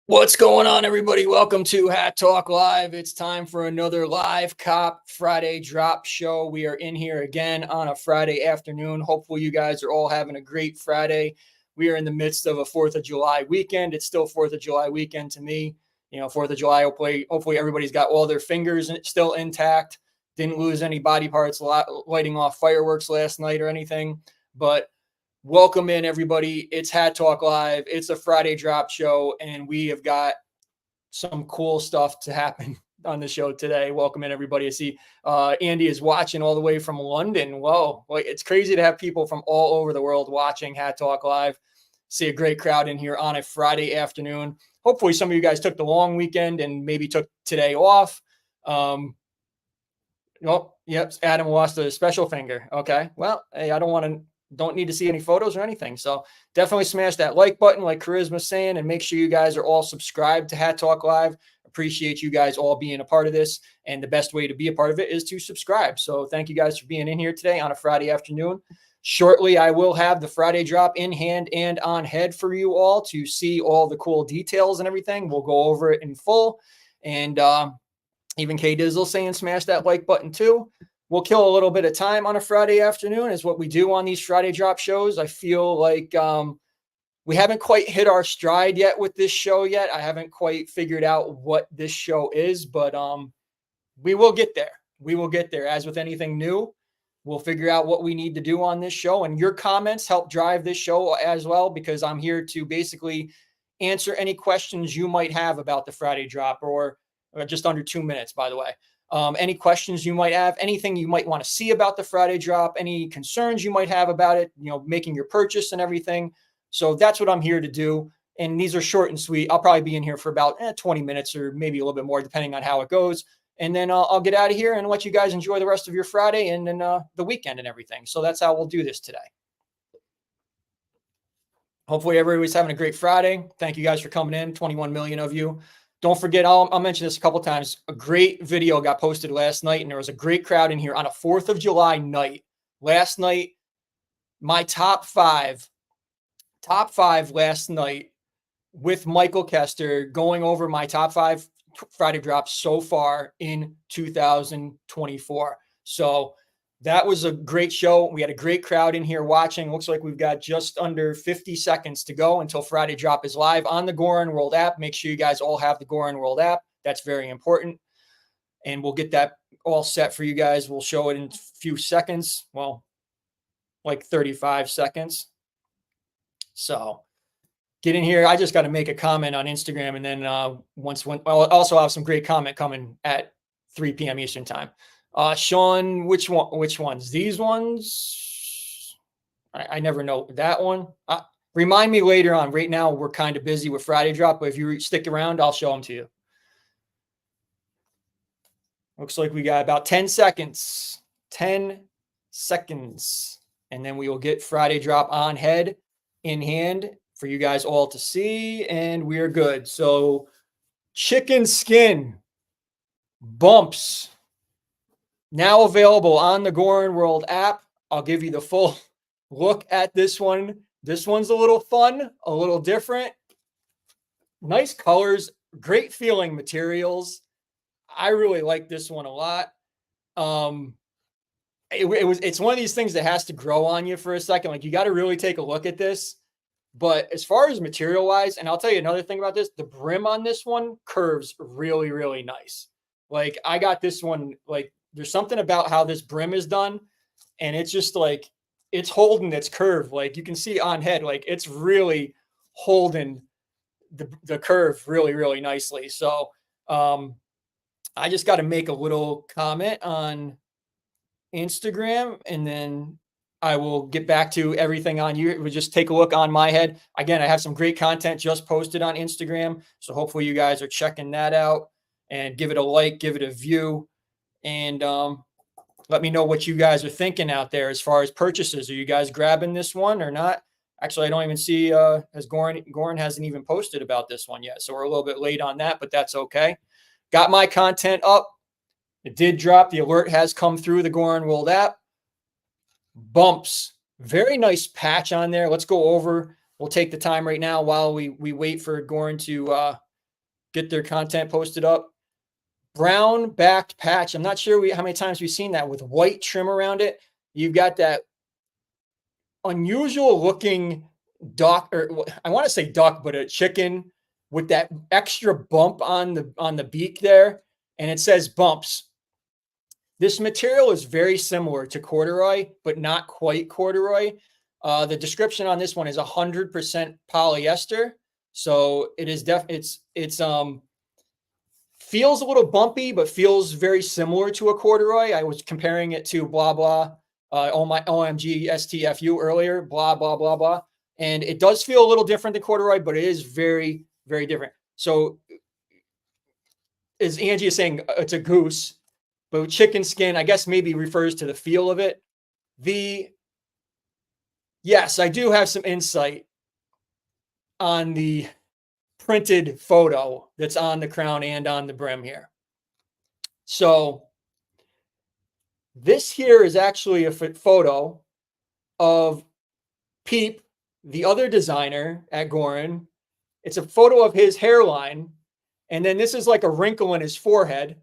What's going on, everybody? Welcome to Hat Talk Live. It's time for another live Cop Friday Drop show. We are in here again on a Friday afternoon. Hopefully, you guys are all having a great Friday. We are in the midst of a 4th of July weekend. It's still 4th of July weekend to me. 4th of July, hopefully everybody's got all their fingers still intact. Didn't lose any body parts lighting off fireworks last night or anything. But welcome in, everybody. It's Hat Talk Live. It's a Friday drop show, and we have got some cool stuff to happen on the show today. Welcome in, everybody. I see Andy is watching all the way from London. Whoa, like it's crazy to have people from all over the world watching Hat Talk Live. See a great crowd in here on a Friday afternoon. Hopefully, some of you guys took the long weekend and maybe took today off. Oh, yep. Adam lost a special finger. Okay. Well, hey, don't need to see any photos or anything. So definitely smash that like button, like Charisma's saying, and make sure you guys are all subscribed to Hat Talk Live. Appreciate you guys all being a part of this. And the best way to be a part of it is to subscribe. So thank you guys for being in here today on a Friday afternoon. Shortly, I will have the Friday drop in hand and on head for you all to see all the cool details and everything. We'll go over it in full. And even K Dizzle saying smash that like button too. We'll kill a little bit of time on a Friday afternoon is what we do on these Friday drop shows. I feel like we haven't quite hit our stride yet with this show yet. I haven't quite figured out what this show is, but we will get there. We will get there. As with anything new, we'll figure out what we need to do on this show. And your comments help drive this show as well, because I'm here to basically answer any questions you might have about the Friday drop, or just under 2 minutes, by the way. Any questions you might have, anything you might want to see about the Friday drop, any concerns you might have about it, making your purchase and everything. So that's what I'm here to do. And these are short and sweet. I'll probably be in here for about 20 minutes or maybe a little bit more, depending on how it goes. And then I'll get out of here and let you guys enjoy the rest of your Friday and then the weekend and everything. So that's how we'll do this today. Hopefully everybody's having a great Friday. Thank you guys for coming in, 21 million of you. Don't forget, I'll mention this a couple times. A great video got posted last night, and there was a great crowd in here on a 4th of July night. Last night, my top five last night with Michael Kester, going over my top 5 Friday drops so far in 2024. So that was a great show. We had a great crowd in here watching. Looks like we've got just under 50 seconds to go until Friday Drop is live on the Goorin World app. Make sure you guys all have the Goorin World app. That's very important. And we'll get that all set for you guys. We'll show it in a few seconds. Well, like 35 seconds. So get in here. I just got to make a comment on Instagram. And then I'll also have some great comment coming at 3 p.m. Eastern time. Sean, which ones? These ones? I never know that one. Remind me later on. Right now, we're kind of busy with Friday Drop, but if you stick around, I'll show them to you. Looks like we got about 10 seconds. 10 seconds. And then we will get Friday Drop on head in hand for you guys all to see, and we are good. So, chicken skin bumps. Now available on the Goorin World app. I'll give you the full look at this one. This one's a little fun, a little different. Nice colors, great feeling materials. I really like this one a lot. It's one of these things that has to grow on you for a second. Like, you got to really take a look at this. But as far as material wise, and I'll tell you another thing about this, the brim on this one curves really, really nice. Like, I got this one, like, there's something about how this brim is done, and it's just like, it's holding its curve. Like, you can see on head, like, it's really holding the curve really, really nicely. So I just got to make a little comment on Instagram, and then I will get back to everything on you. We'll just take a look on my head. Again, I have some great content just posted on Instagram. So hopefully you guys are checking that out, and give it a like, give it a view. And let me know what you guys are thinking out there as far as purchases. Are you guys grabbing this one or not? Actually, I don't even see as Goorin hasn't even posted about this one yet. So we're a little bit late on that, but that's okay. Got my content up. It did drop. The alert has come through the Goorin World app. Bumps. Very nice patch on there. Let's go over. We'll take the time right now while we wait for Goorin to get their content posted up. Brown backed patch. I'm not sure how many times we've seen that with white trim around it. You've got that unusual looking duck, or I want to say duck, but a chicken with that extra bump on the beak there, and it says bumps. This material is very similar to corduroy, but not quite corduroy. The description on this one is 100% polyester, so it is it's feels a little bumpy, but feels very similar to a corduroy. I was comparing it to blah blah, oh my OMG STFU earlier, blah blah blah blah, and it does feel a little different than corduroy, but it is very very different. So, as Angie is saying, it's a goose, but chicken skin, I guess maybe refers to the feel of it. Yes, I do have some insight on the printed photo that's on the crown and on the brim here. So this here is actually a photo of Peep, the other designer at Goorin. It's a photo of his hairline. And then this is like a wrinkle in his forehead.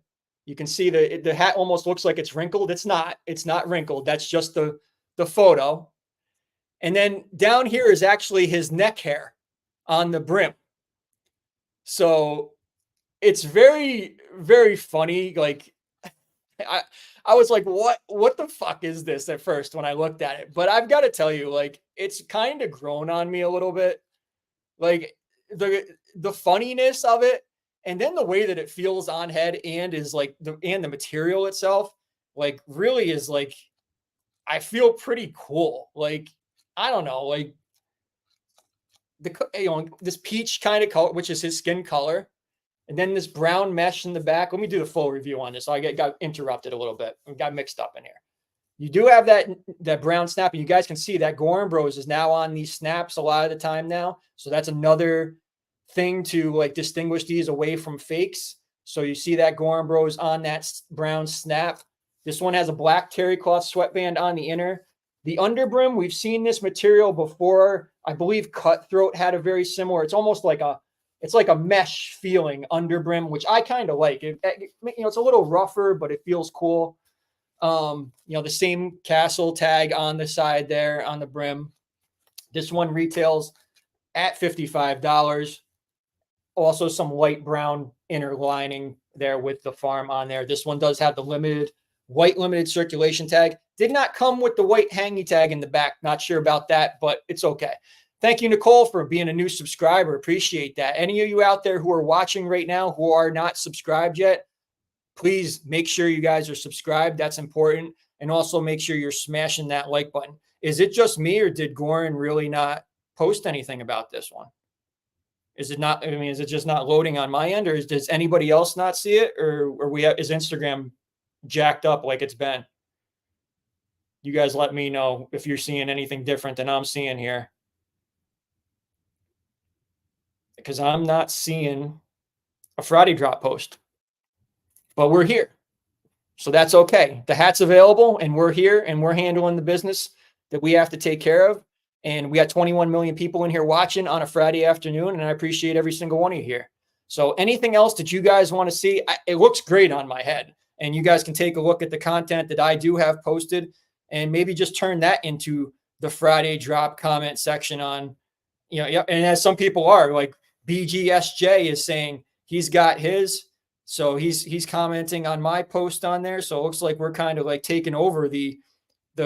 You can see the hat almost looks like it's wrinkled. It's not wrinkled. That's just the photo. And then down here is actually his neck hair on the brim. So it's very, very funny. Like I was like, what the fuck is this at first when I looked at it? But I've got to tell you, like, it's kind of grown on me a little bit. Like the funniness of it, and then the way that it feels on head and is like the material itself, like really is like, I feel pretty cool. Like, I don't know, like this peach kind of color, which is his skin color. And then this brown mesh in the back. Let me do the full review on this. I got interrupted a little bit. We got mixed up in here. You do have that brown snap, and you guys can see that Goorin Bros is now on these snaps a lot of the time now. So that's another thing to like distinguish these away from fakes. So you see that Goorin Bros on that brown snap. This one has a black terry cloth sweatband on the inner. The underbrim, we've seen this material before. I believe Cutthroat had a very similar. It's almost like it's like a mesh feeling underbrim, which I kind of like. It's a little rougher, but it feels cool. The same castle tag on the side there on the brim. This one retails at $55. Also some light brown inner lining there with the farm on there. This one does have the white limited circulation tag. Did not come with the white hangy tag in the back. Not sure about that, but it's okay. Thank you, Nicole, for being a new subscriber. Appreciate that. Any of you out there who are watching right now who are not subscribed yet, please make sure you guys are subscribed. That's important. And also make sure you're smashing that like button. Is it just me, or did Goorin really not post anything about this one? Is it not? I mean, is it just not loading on my end, or does anybody else not see it, or is Instagram jacked up like it's been? You guys let me know if you're seeing anything different than I'm seeing here, because I'm not seeing a Friday drop post. But we're here, so that's okay. The hat's available, and we're here, and we're handling the business that we have to take care of. And we got 21 million people in here watching on a Friday afternoon, and I appreciate every single one of you here. So anything else that you guys want to see, it looks great on my head. And you guys can take a look at the content that I do have posted, and maybe just turn that into the Friday drop comment section on, and as some people are, like BGSJ is saying he's got his. So he's commenting on my post on there. So it looks like we're kind of like taking over the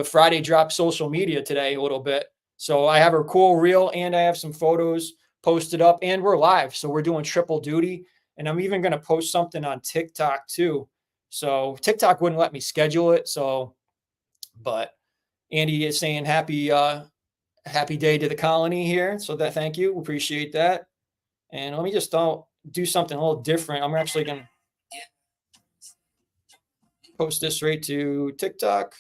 Friday drop social media today a little bit. So I have a cool reel, and I have some photos posted up, and we're live. So we're doing triple duty, and I'm even going to post something on TikTok too. So TikTok wouldn't let me schedule it. So, but Andy is saying happy day to the colony here. So thank you. Appreciate that. And let me just do something a little different. I'm actually going to post this right to TikTok.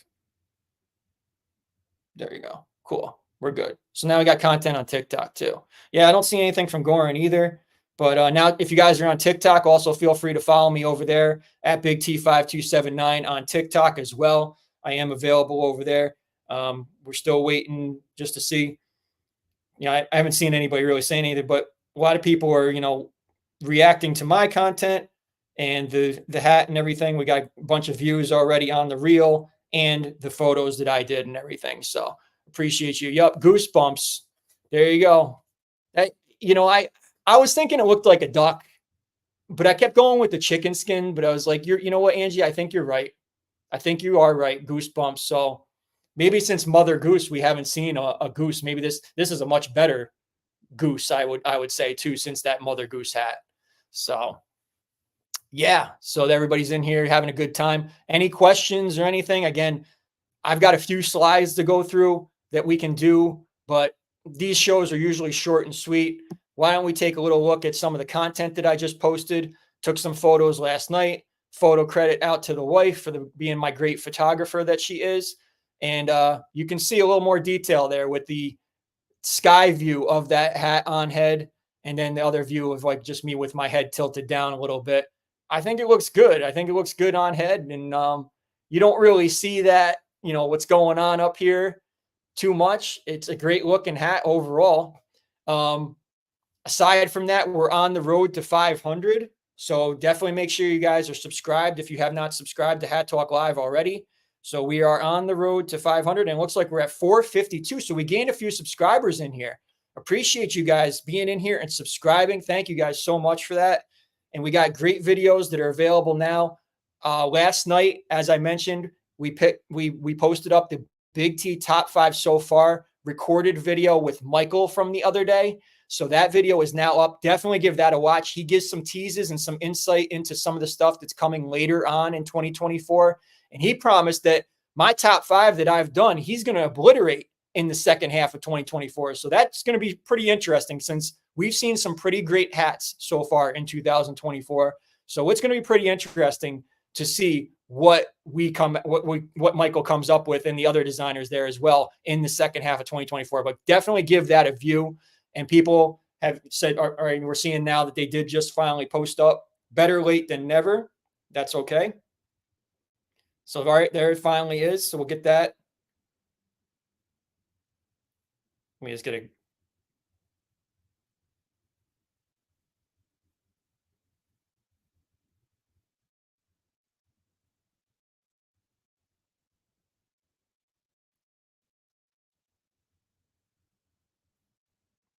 There you go. Cool. We're good. So now we got content on TikTok too. Yeah, I don't see anything from Goorin either. But now if you guys are on TikTok, also feel free to follow me over there at Big T5279 on TikTok as well. I am available over there. We're still waiting just to see. I haven't seen anybody really saying anything, but a lot of people are, reacting to my content and the hat and everything. We got a bunch of views already on the reel and the photos that I did and everything. So appreciate you. Yup, goosebumps. There you go. That, I was thinking it looked like a duck, but I kept going with the chicken skin. But I was like, you know what, Angie? I think you're right. I think you are right. Goosebumps. So maybe since Mother Goose, we haven't seen a goose. Maybe this is a much better goose. I would say too, since that Mother Goose hat. So yeah. So everybody's in here having a good time. Any questions or anything? Again, I've got a few slides to go through that we can do, but these shows are usually short and sweet. Why don't we take a little look at some of the content that I just posted? Took some photos last night. Photo credit out to the wife for being my great photographer that she is. And you can see a little more detail there with the sky view of that hat on head, and then the other view of like just me with my head tilted down a little bit. I think it looks good. I think it looks good on head, and you don't really see that, what's going on up here too much. It's a great looking hat overall. Um, Aside from that, we're on the road to 500. So definitely make sure you guys are subscribed if you have not subscribed to Hat Talk Live already. So we are on the road to 500, and it looks like we're at 452. So we gained a few subscribers in here. Appreciate you guys being in here and subscribing. Thank you guys so much for that. And we got great videos that are available now. Last night, as I mentioned, we posted up the Big T top 5 so far recorded video with Michael from the other day. So that video is now up. Definitely give that a watch. He gives some teases and some insight into some of the stuff that's coming later on in 2024. And he promised that my top 5 that I've done, he's going to obliterate in the second half of 2024. So that's going to be pretty interesting since we've seen some pretty great hats so far in 2024. So it's going to be pretty interesting to see what Michael comes up with and the other designers there as well in the second half of 2024. But definitely give that a view. And people have said, all right, we're seeing now that they did just finally post up. Better late than never. That's okay. So, all right, there it finally is. So we'll get that. Let me just get a.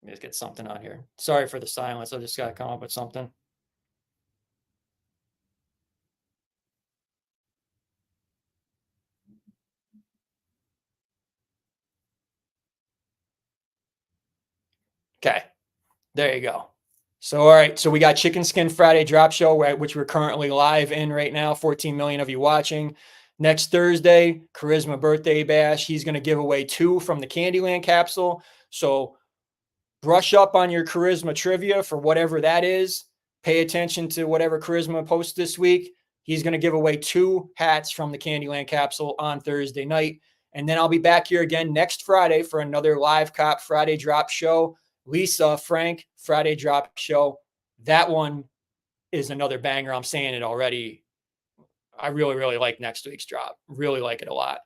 Let me just get something on here. Sorry for the silence. I just got to come up with something. Okay, there you go. So, all right. So we got Chicken Skin Friday Drop Show, which we're currently live in right now. 14 million of you watching. Next Thursday, Charisma Birthday Bash. He's going to give away 2 from the Candyland capsule. So brush up on your Charisma trivia for whatever that is. Pay attention to whatever Charisma posts this week. He's going to give away 2 hats from the Candyland capsule on Thursday night. And then I'll be back here again next Friday for another Live Cop Friday Drop Show. Lisa Frank Friday Drop Show. That one is another banger. I'm saying it already. I really, really like next week's drop. Really like it a lot.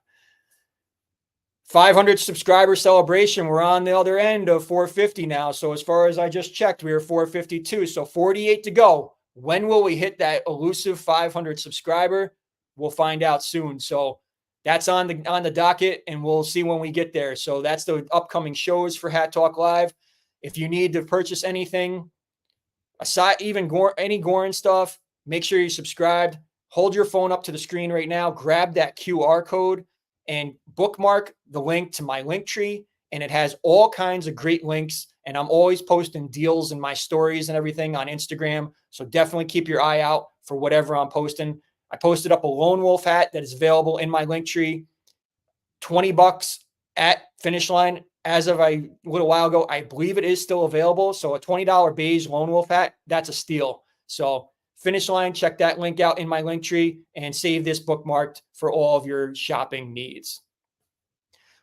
500 subscriber celebration. We're on the other end of 450 now. So as far as I just checked, we were 452. So 48 to go. When will we hit that elusive 500 subscriber? We'll find out soon. So that's on the docket, and we'll see when we get there. So that's the upcoming shows for Hat Talk Live. If you need to purchase anything, aside even any Goorin stuff, make sure you're subscribed. Hold your phone up to the screen right now. Grab that QR code and bookmark the link to my link tree. And it has all kinds of great links. And I'm always posting deals in my stories and everything on Instagram. So definitely keep your eye out for whatever I'm posting. I posted up a Lone Wolf hat that is available in my link tree. $20 at Finish Line. As of a little while ago, I believe it is still available. So a $20 beige Lone Wolf hat, that's a steal. So Finish Line, check that link out in my link tree and save this bookmarked for all of your shopping needs.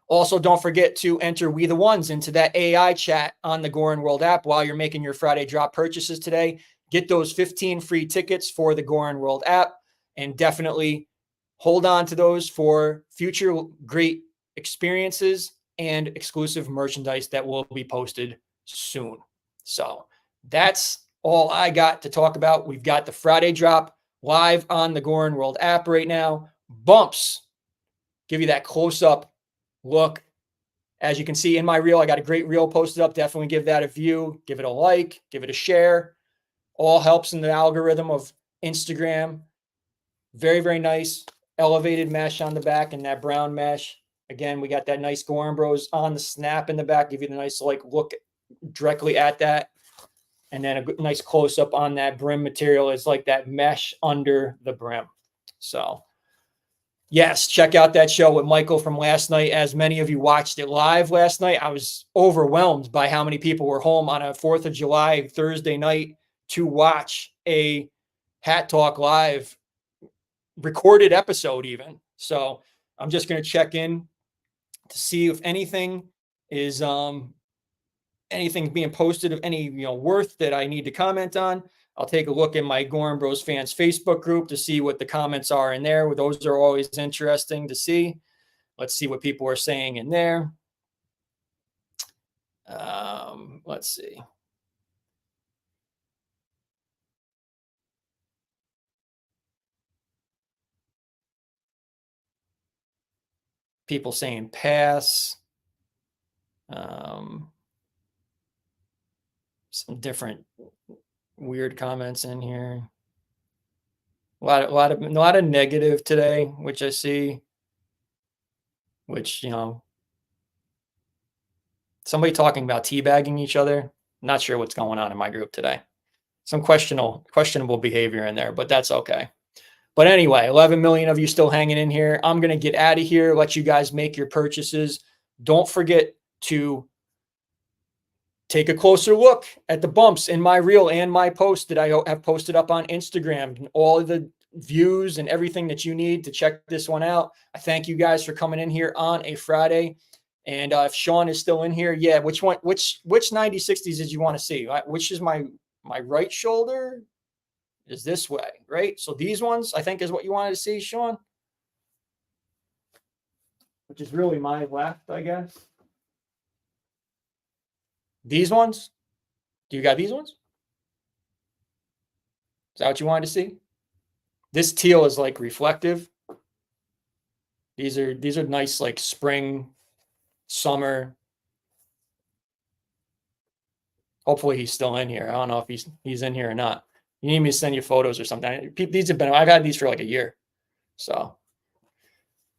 Also, don't forget to enter We the Ones into that AI chat on the Goorin World app while you're making your Friday drop purchases today. Get those 15 free tickets for the Goorin World app, and definitely hold on to those for future great experiences and exclusive merchandise that will be posted soon. So that's all I got to talk about. We've got the Friday drop live on the Goorin World app right now. Bumps. Give you that close-up look. As you can see in my reel, I got a great reel posted up. Definitely give that a view. Give it a like. Give it a share. All helps in the algorithm of Instagram. Very, very nice elevated mesh on the back and that brown mesh. Again, we got that nice Goorin Bros on the snap in the back. Give you the nice like look directly at that. And then a nice close up on that brim material is like that mesh under the brim. So yes, check out that show with Michael from last night. As many of you watched it live last night, I was overwhelmed by how many people were home on a 4th of July Thursday night to watch a Hat Talk live recorded episode even. So I'm just going to check in to see if anything is anything being posted of any worth that I need to comment on. I'll take a look in my Goorin Bros fans Facebook group to see what the comments are in there. Those are always interesting to see. Let's see what people are saying in there. Let's see. People saying pass. Some different weird comments in here. A lot of negative today, which I see. Which somebody talking about teabagging each other. Not sure what's going on in my group today. Some questionable behavior in there, but that's okay. But anyway, 11 million of you still hanging in here. I'm going to get out of here, let you guys make your purchases. Don't forget to take a closer look at the bumps in my reel and my post that I have posted up on Instagram. All of the views and everything that you need to check this one out. I thank you guys for coming in here on a Friday. And if Sean is still in here, yeah, which 90/60s did you want to see? Which is my right shoulder is this way, right? So these ones, I think, is what you wanted to see, Sean. Which is really my left, I guess. These ones? Do you got these ones? Is that what you wanted to see? This teal is like reflective. These are nice, like spring, summer. Hopefully he's still in here. I don't know if he's in here or not. You need me to send you photos or something. I've had these for like a year. So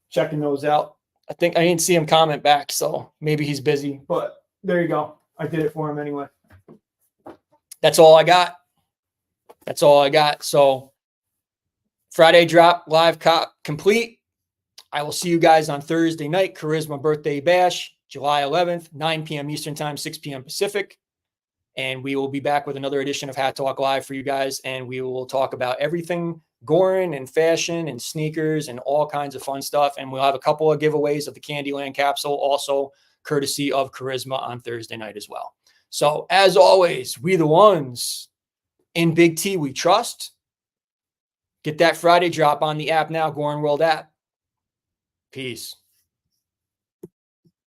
checking those out. I think I didn't see him comment back, so maybe he's busy. But there you go. I did it for him anyway. That's all I got. That's all I got. So Friday drop live cop complete. I will see you guys on Thursday night. Charisma Birthday Bash, July 11th, 9 p.m. Eastern Time, 6 p.m. Pacific. And we will be back with another edition of Hat Talk Live for you guys. And we will talk about everything Goorin and fashion and sneakers and all kinds of fun stuff. And we'll have a couple of giveaways of the Candyland capsule, also courtesy of Charisma on Thursday night as well. So as always, we the ones in Big T we trust. Get that Friday drop on the app now, Goorin World app. Peace.